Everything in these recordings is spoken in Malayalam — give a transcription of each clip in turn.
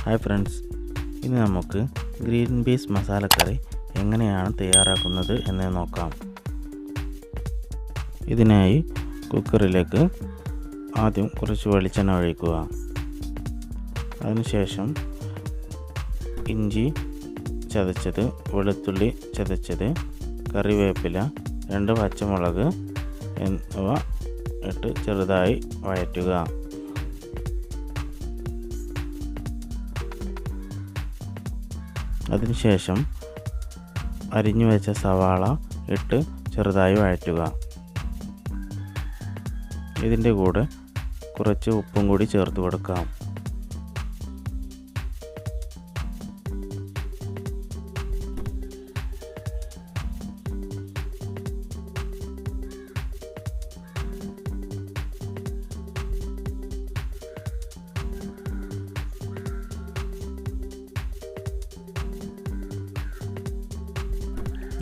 ഹായ് ഫ്രണ്ട്സ്, ഇനി നമുക്ക് ഗ്രീൻ പീസ് മസാലക്കറി എങ്ങനെയാണ് തയ്യാറാക്കുന്നത് എന്ന് നോക്കാം. ഇതിനായി കുക്കറിലേക്ക് ആദ്യം കുറച്ച് വെളിച്ചെണ്ണ ഒഴിക്കുക. അതിനുശേഷം ഇഞ്ചി ചതച്ചത്, വെളുത്തുള്ളി ചതച്ചത്, കറിവേപ്പില, 2 പച്ചമുളക് എന്നിവ ഇട്ട് ചെറുതായി വഴറ്റുക. അതിനുശേഷം അരിഞ്ഞു വെച്ച സവാള ഇട്ട് ചെറുതായി വഴറ്റുക. ഇതിൻ്റെ കൂടെ കുറച്ച് ഉപ്പും കൂടി ചേർത്ത് കൊടുക്കാം.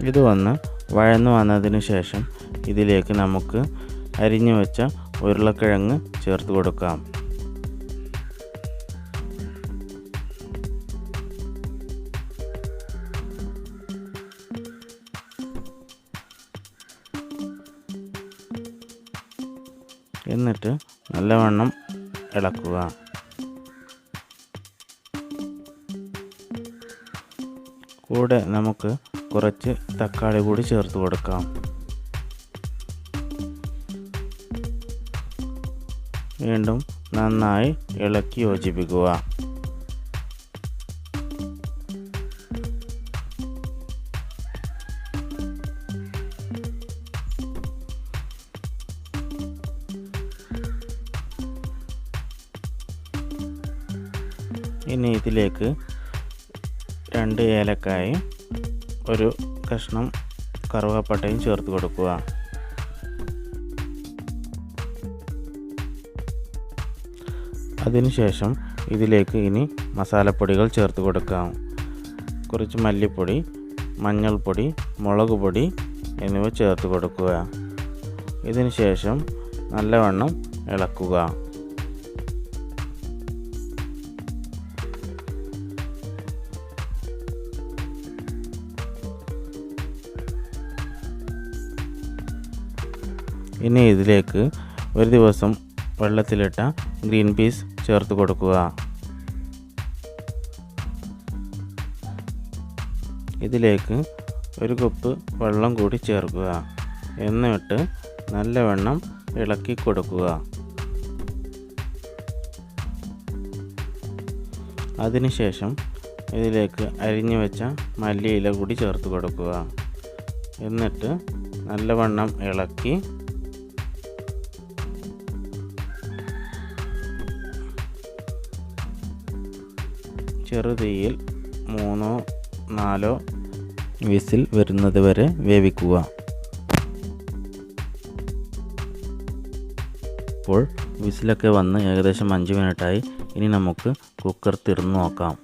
ഇത് വഴന്നു വന്നതിന് ശേഷം ഇതിലേക്ക് നമുക്ക് അരിഞ്ഞു വെച്ച ഉരുളക്കിഴങ്ങ് ചേർത്ത് കൊടുക്കാം. എന്നിട്ട് നല്ലവണ്ണം ഇളക്കുക. കൂടെ നമുക്ക് കുറച്ച് തക്കാളി കൂടി ചേർത്ത് കൊടുക്കാം. വീണ്ടും നന്നായി ഇളക്കി യോജിപ്പിക്കുക. ഇനി ഇതിലേക്ക് 2 ഏലക്കായും 1 കഷ്ണം കറുവപ്പട്ടയും ചേർത്ത് കൊടുക്കുക. അതിനുശേഷം ഇതിലേക്ക് ഇനി മസാലപ്പൊടികൾ ചേർത്ത് കൊടുക്കാം. കുറച്ച് മല്ലിപ്പൊടി, മഞ്ഞൾപ്പൊടി, മുളക് പൊടി എന്നിവ ചേർത്ത് കൊടുക്കുക. ഇതിനുശേഷം നല്ലവണ്ണം ഇളക്കുക. ഇനി ഇതിലേക്ക് ഒരു ദിവസം വെള്ളത്തിലിട്ട ഗ്രീൻ പീസ് ചേർത്ത് കൊടുക്കുക. ഇതിലേക്ക് 1 കപ്പ് വെള്ളം കൂടി ചേർക്കുക. എന്നിട്ട് നല്ലവണ്ണം ഇളക്കി കൊടുക്കുക. അതിനുശേഷം ഇതിലേക്ക് അരിഞ്ഞു വെച്ച മല്ലിയില കൂടി ചേർത്ത് കൊടുക്കുക. എന്നിട്ട് നല്ലവണ്ണം ഇളക്കി ചെറുതീയിൽ 3-4 വിസിൽ വരുന്നത് വരെ വേവിക്കുക. ഇപ്പോൾ വിസിലൊക്കെ വന്ന് ഏകദേശം 5 മിനിറ്റായി. ഇനി നമുക്ക് കുക്കർ തുറന്ന് നോക്കാം.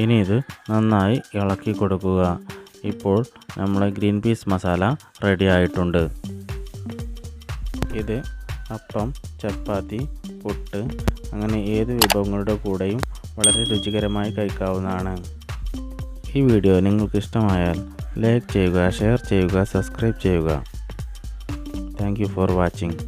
ഇനി ഇത് നന്നായി ഇളക്കി കൊടുക്കുക. ഇപ്പോൾ നമ്മുടെ ഗ്രീൻ പീസ് മസാല റെഡി ആയിട്ടുണ്ട്. ഇത് അപ്പം, ചപ്പാത്തി, പുട്ട് അങ്ങനെ ഏത് വിഭവങ്ങളുടെ കൂടെയും വളരെ രുചികരമായി കഴിക്കാവുന്നതാണ്. ഈ വീഡിയോ നിങ്ങൾക്ക് ഇഷ്ടമായാൽ ലൈക്ക് ചെയ്യുക, ഷെയർ ചെയ്യുക, സബ്സ്ക്രൈബ് ചെയ്യുക. Thank you for watching.